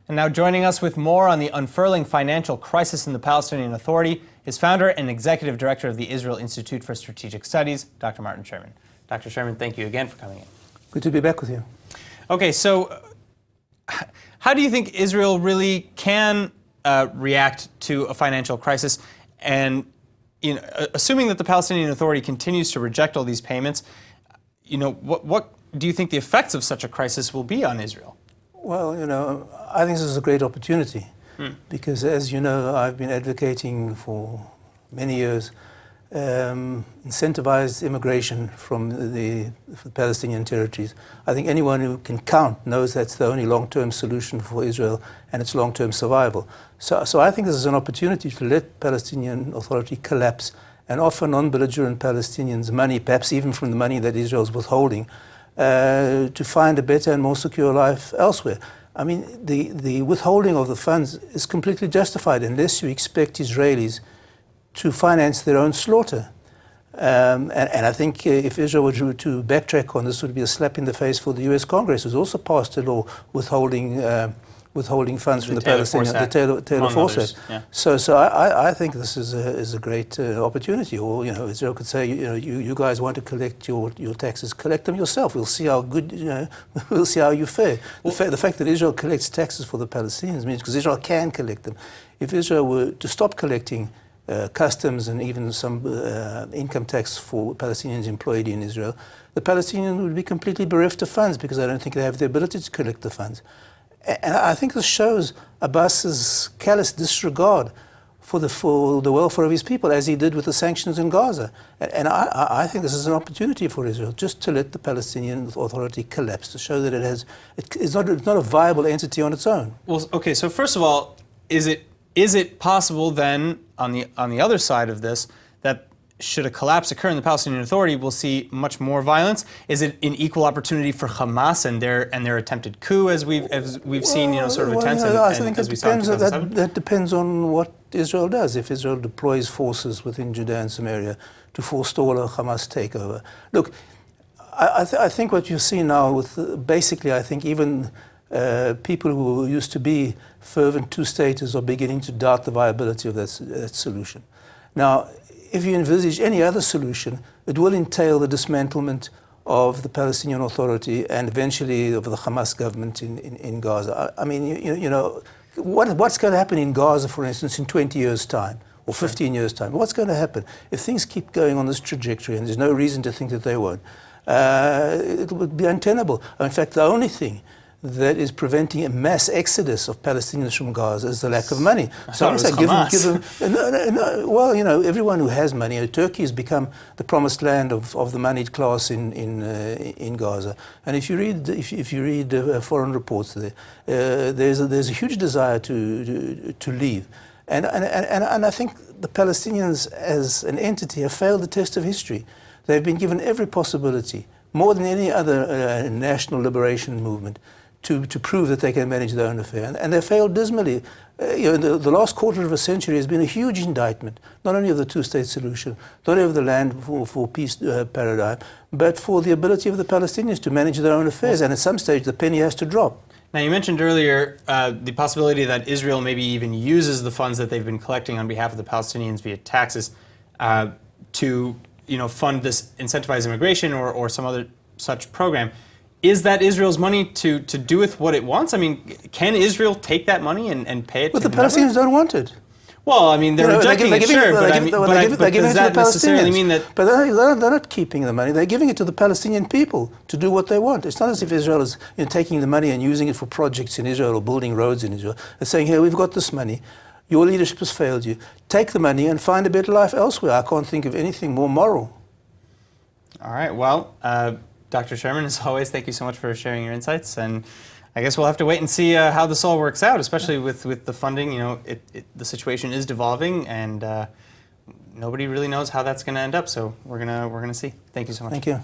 And now joining us with more on the unfurling financial crisis in the Palestinian Authority is founder and executive director of the Israel Institute for Strategic Studies, Dr. Martin Sherman. Dr. Sherman, thank you again for coming in. Good to be back with you. Okay, so how do you think Israel really can react to a financial crisis? And assuming that the Palestinian Authority continues to reject all these payments, what do you think the effects of such a crisis will be on Israel? Well, I think this is a great opportunity because, as you know, I've been advocating for many years incentivized immigration from the Palestinian territories. I think anyone who can count knows that's the only long-term solution for Israel and its long-term survival. So I think this is an opportunity to let Palestinian Authority collapse and offer non-belligerent Palestinians money, perhaps even from the money that Israel is withholding, to find a better and more secure life elsewhere. I mean, the withholding of the funds is completely justified unless you expect Israelis to finance their own slaughter. And I think if Israel were to backtrack on this, it would be a slap in the face for the US Congress, who's also passed a law withholding funds from the Palestinians, the Taylor Force Act. Yeah. So I think this is a great opportunity. Or Israel could say, you guys want to collect your taxes, collect them yourself. We'll see how good we'll see how you fare. The fact that Israel collects taxes for the Palestinians means because Israel can collect them. If Israel were to stop collecting customs and even some income tax for Palestinians employed in Israel, the Palestinians would be completely bereft of funds because I don't think they have the ability to collect the funds. And I think this shows Abbas's callous disregard for the welfare of his people, as he did with the sanctions in Gaza. And I think this is an opportunity for Israel just to let the Palestinian Authority collapse, to show that it's not a viable entity on its own. Well, okay. So first of all, is it possible then, on the other side of this, that should a collapse occur in the Palestinian Authority, we'll see much more violence? Is it an equal opportunity for Hamas and their attempted coup, as we've seen, sort of attempts? I think that depends on what Israel does. If Israel deploys forces within Judea and Samaria to forestall a Hamas takeover, look, I think what you see now with basically, I think even people who used to be fervent two-staters are beginning to doubt the viability of that solution. Now, if you envisage any other solution, it will entail the dismantlement of the Palestinian Authority and eventually of the Hamas government in Gaza. I mean, what's going to happen in Gaza, for instance, in 20 years' time or 15 years' time? What's going to happen if things keep going on this trajectory, and there's no reason to think that they won't? It would be untenable. In fact, the only thing that is preventing a mass exodus of Palestinians from Gaza is the lack of money. So well, everyone who has money, Turkey has become the promised land of the moneyed class in Gaza. And if you read foreign reports there's a huge desire to leave. And I think the Palestinians as an entity have failed the test of history. They've been given every possibility, more than any other national liberation movement, to prove that they can manage their own affair. And they failed dismally. The last quarter of a century has been a huge indictment, not only of the two-state solution, not only of the land for peace paradigm, but for the ability of the Palestinians to manage their own affairs. And at some stage, the penny has to drop. Now, you mentioned earlier the possibility that Israel maybe even uses the funds that they've been collecting on behalf of the Palestinians via taxes to fund this incentivized immigration or some other such program. Is that Israel's money to do with what it wants? I mean, can Israel take that money and pay it? But the Palestinians don't want it. Well, I mean, they're rejecting it, sure, but does that necessarily mean that... But they're not keeping the money. They're giving it to the Palestinian people to do what they want. It's not as if Israel is taking the money and using it for projects in Israel or building roads in Israel. They're saying, here, we've got this money. Your leadership has failed you. Take the money and find a better life elsewhere. I can't think of anything more moral. All right, well... Dr. Sherman, as always, thank you so much for sharing your insights, and I guess we'll have to wait and see how this all works out, especially with the funding. The situation is devolving, and nobody really knows how that's going to end up, so we're gonna see. Thank you so much. Thank you.